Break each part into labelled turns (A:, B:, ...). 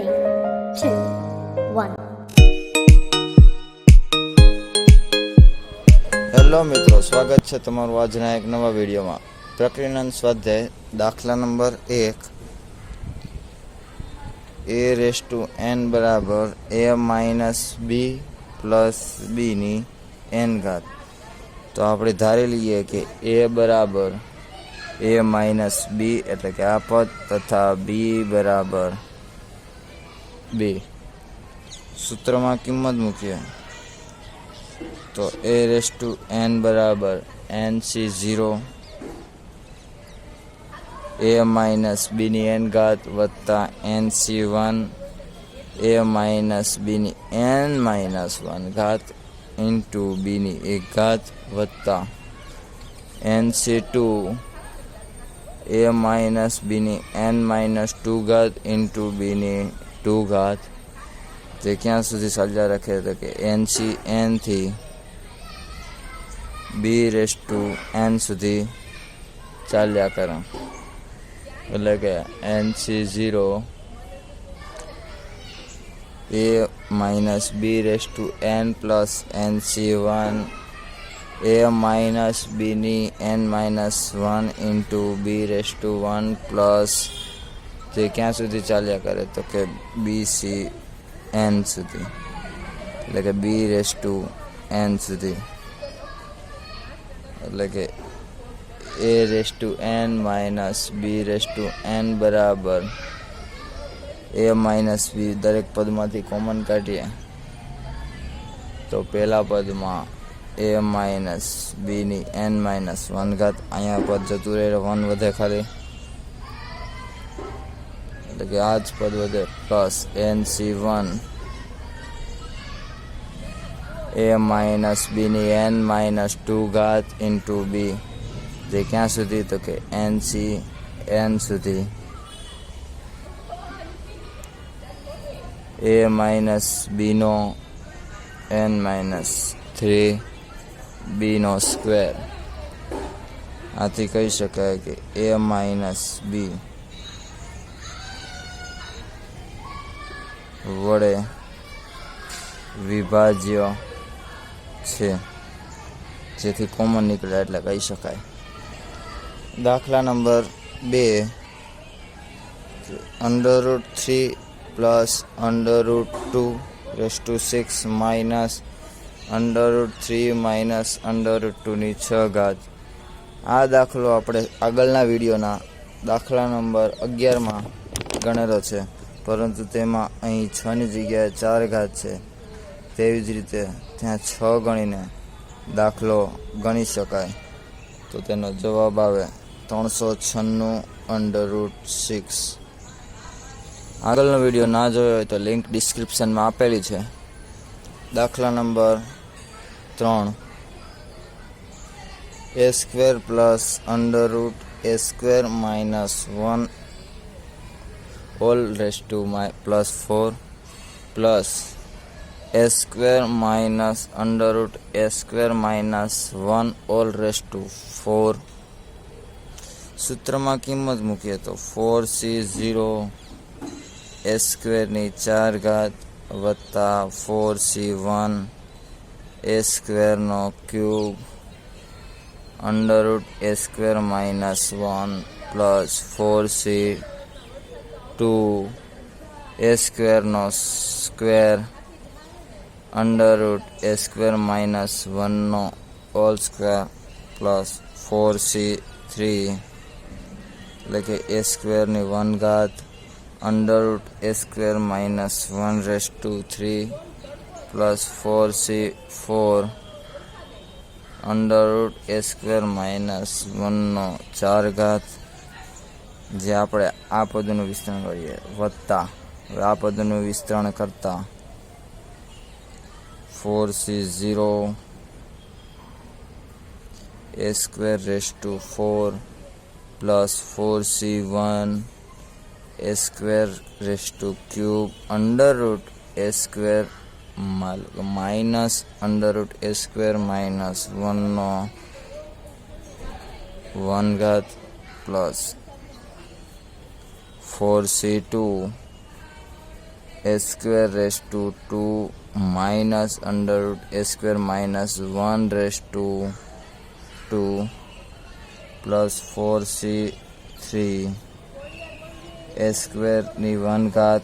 A: 3, 2, 1.
B: Hello મિત્રો, સ્વાગત છે તમારું આજના એક નવા વિડીયોમાં. પ્રકરણ સ્વાધ્યાય દાખલા નંબર 1, a n બરાબર a માઇનસ બી પ્લસ બીની n ઘાત. તો આપણે ધારી લઈએ કે a બરાબર a માઇનસ બી એટલે કે આ પદ તથા b બરાબર b. સૂત્રમાં કિંમત મૂકીએ તો a n બરાબર nc0 a માઇનસ બીની n ઘાત વત્તા nc1 a માઇનસ બીની n માઇનસ 1 ઘાત ઇન્ટુ બીની 1 ઘાત વત્તા nc2 a માઇનસ બીની n માઇનસ 2 ઘાત ઇન્ટુ બીની 2 ઘાત. તે ક્યાં સુધી ચાલ્યા રાખે તો કે nc n થી b⁻n સુધી ચાલ્યા કરે. એટલે કે nc0 a minus b⁻n plus nc1 a minus બીની n minus 1 into b⁻1 plus તે ક્યાં સુધી ચાલ્યા કરે તો કે bcn સુધી. એટલે કે b⁻n સુધી. એટલે કે a⁻n માઇનસ b⁻n બરાબર a માઇનસ બી. દરેક પદમાંથી કોમન કાઢીએ તો પહેલા પદમાં a માઇનસ બીની n માઇનસ 1 ઘાત. અહીંયા પદ જતું રહે, 1 વધે ખાલી, એટલે કે આ જ પદ વધે, પ્લસ nc1 a માઇનસ બીની n માઇનસ 2 ઘાત ઇન્ટુ બી. તે ક્યાં સુધી તો કે nc n સુધી. a માઇનસ બીનો n માઇનસ 3 બીનો સ્ક્વેર. આથી કહી શકાય કે a માઇનસ બી વડે વિભાજ્ય છે, જેથી કોમન નીકળે એટલે કહી શકાય. દાખલા નંબર 2, √3 પ્લસ √2⁶ માઇનસ √3 માઇનસ √2ની 6 ઘાત. આ દાખલો આપણે આગળના વિડીયોના દાખલા નંબર 11માં ગણેલો છે, પરંતુ તેમાં અહીં 6ની જગ્યાએ 4 ઘાત છે. તેવી જ રીતે ત્યાં 6 ગણીને દાખલો ગણી શકાય. તો તેનો જવાબ આવે 396 √6. આગળનો વિડીયો ના જોયો હોય તો લિંક ડિસ્ક્રિપ્શનમાં આપેલી છે. દાખલા number 3, a² plus √a² minus 1 + 4 plus a² minus √a² minus 1 ⁴. સૂત્રમાં કિંમત મૂકીએ તો 4c0 a² ની 4 ઘાત વત્તા 4c1 a² નો cube √a² minus 1 plus 4c2 a² નો સ્ક્વેર √a² માઇનસ 1 નો હોલ સ્ક્વેર પ્લસ 4c3 એટલે કે a² ની 1 ઘાત √a² minus 1⁻³ plus 4c4 √a² minus 1 નો 4 ઘાત. જે આપણે આ પદનું વિસ્તરણ કરીએ વત્તા આ પદનું વિસ્તરણ કરતા 4c0 a²⁴ plus 4c1 a²³ √a² minus √a² minus 1 નો 1 ઘાત plus 4c2 a square raised to 2 minus under root a square minus 1 raised to 2 plus 4c3 a square ની 1 ઘાત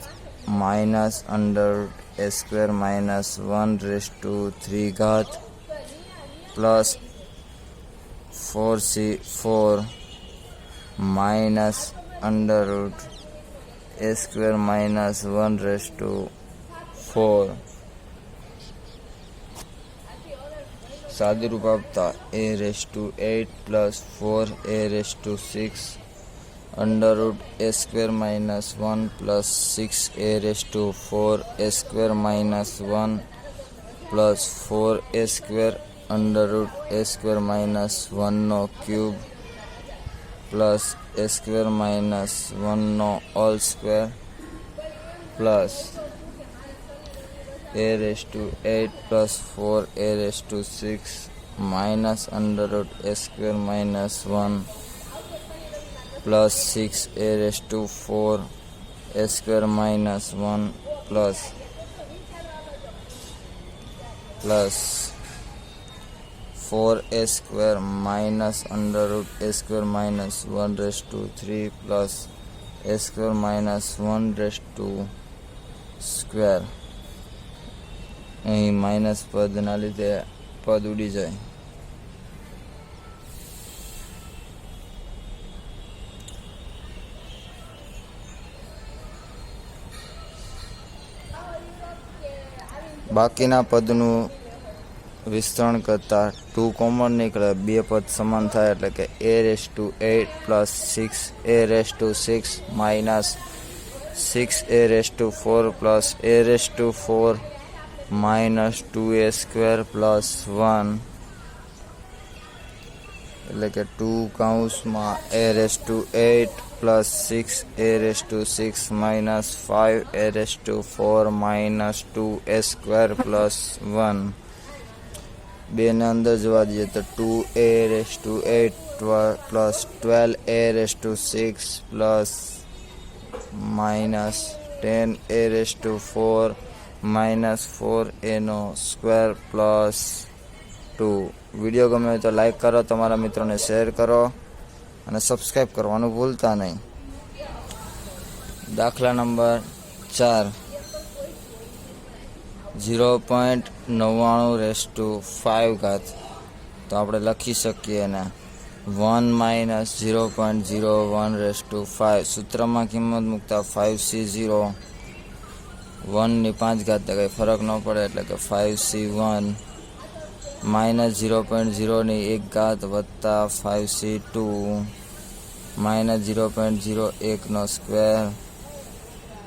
B: minus under root a square minus 1 raised to 3 ઘાત plus 4c4 minus under root a square minus 1 raised to 4 સાદુરૂપ આપતા a raised to 8 plus 4 a raised to 6 under root a square minus 1 plus 6 a raised to 4 a square minus 1 plus 4 a square under root a square minus 1 નો cube plus a square minus 1 નો all square plus a raised to 8 plus 4 a raised to 6 minus under root a square minus 1 plus 6 a raised to 4 a square minus 1 plus 4a square minus under root a square minus 1 raised to 3 plus a square minus 1 raised to square. અહીં minus પદના લીધે પદ ઉડી જાય. બાકીના પદનું વિસ્તરણ કરતા 2 common નીકળે, 2 પદ સમાન થાય એટલે કે a raised to 8 plus 6 a raised to 6 minus 6 a raised to 4 plus a raised to 4 minus 2a square plus 1 એટલે કે 2 કૌંસમાં a raised to 8 plus 6 a raised to 6 minus 5 a raised to 4 minus 2a square plus 1 બે ને અંદર જવા દઈએ તો 2a raised to 8 plus 12a raised to 6 plus minus 10a raised to 4 minus 4a નો સ્ક્વેર પ્લસ 2. વિડીયો ગમે તો like કરો, તમારા મિત્રોને શેર કરો અને સબસ્ક્રાઈબ કરવાનું ભૂલતા નહીં. દાખલા નંબર 4 0.99 raised to 5 ઘાત. તો આપણે લખી શકીએ ને 1 minus 0.01 raised to 5. સૂત્રમાં કિંમત મૂકતા 5c0 1 ની 5 ઘાત કંઈ ફરક ન પડે એટલે કે 5c1 minus 0.0 ની 1 ઘાત વત્તા 5c2 minus 0.01 નો સ્ક્વેર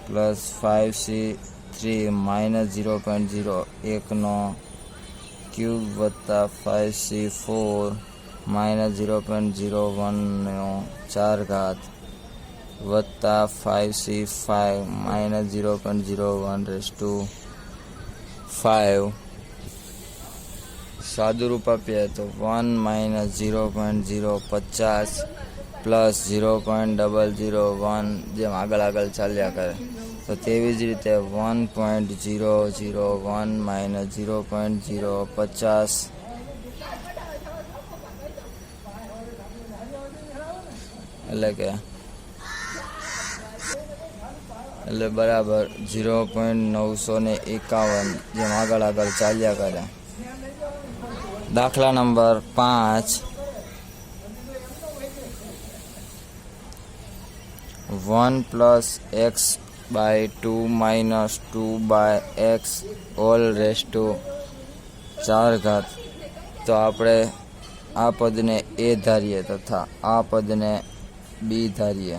B: પ્લસ 5c3 minus 0.01 નો ક્યુબ વત્તા 5c4 minus 0.01 નો 4 ઘાત વત્તા 5c5 minus 0.01 raised to 5. સાદુરૂપ આપીએ તો 1 minus 0.050 પ્લસ 0.001 જેમ આગળ ચાલ્યા કરે. તો તેવી જ રીતે 1.001 minus 0.050 એટલે બરાબર 0.951 જેમ આગળ ચાલ્યા કરે. દાખલા number 5 1 plus x by 2 minus 2 by x all raised to 4 ઘાત. તો આપણે આ પદને a ધારીએ તથા આ પદને b ધારીએ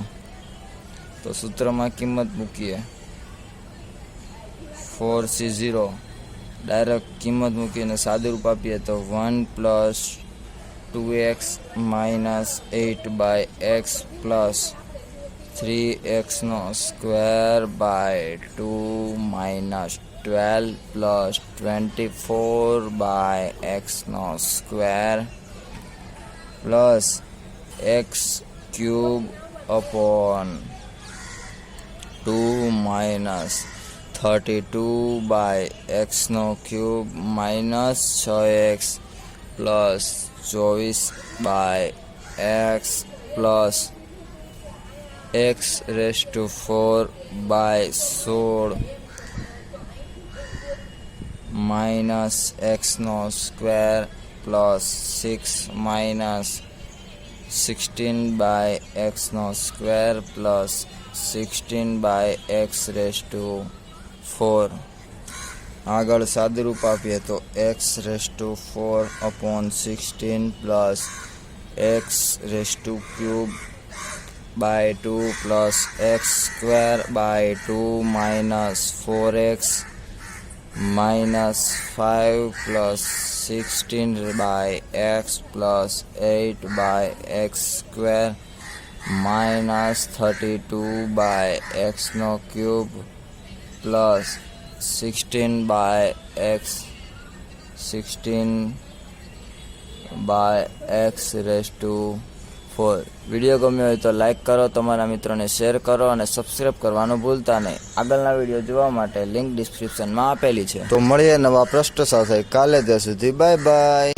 B: તો સૂત્રમાં કિંમત મૂકીએ 4c0 ડાયરેક્ટ કિંમત મૂકીને સાદુરૂપ આપીએ તો 1 plus 2x minus 8 by x plus 3x નો square by 2 minus 12 plus 24 by x નો square plus x cube upon 2 minus 32 by એક્સનો cube minus 6x plus 24 by x plus x raise to 4 by 16 minus એક્સનો square plus 6 minus 16 by એક્સનો square plus 16 by x raise to 4. આગળ સાદુરૂપ આપીએ તો x raise to 4 upon 16 plus x raise two cube by 2 plus x square by 2 minus 4x minus 5 plus 16 by x plus 8 by x square minus 32 by એક્સનો cube plus 16 by x 16 by x raise to 4. Video ગમ્યો હોય તો like કરો, તમારા મિત્રોને share કરો અને subscribe કરવાનું ભૂલતા નહીં. આગળના વિડીયો જોવા માટે લિંક ડિસ્ક્રિપ્શનમાં આપેલી છે. તો મળીએ નવા પ્રશ્ન સાથે કાલે. ત્યાં સુધી બાય બાય.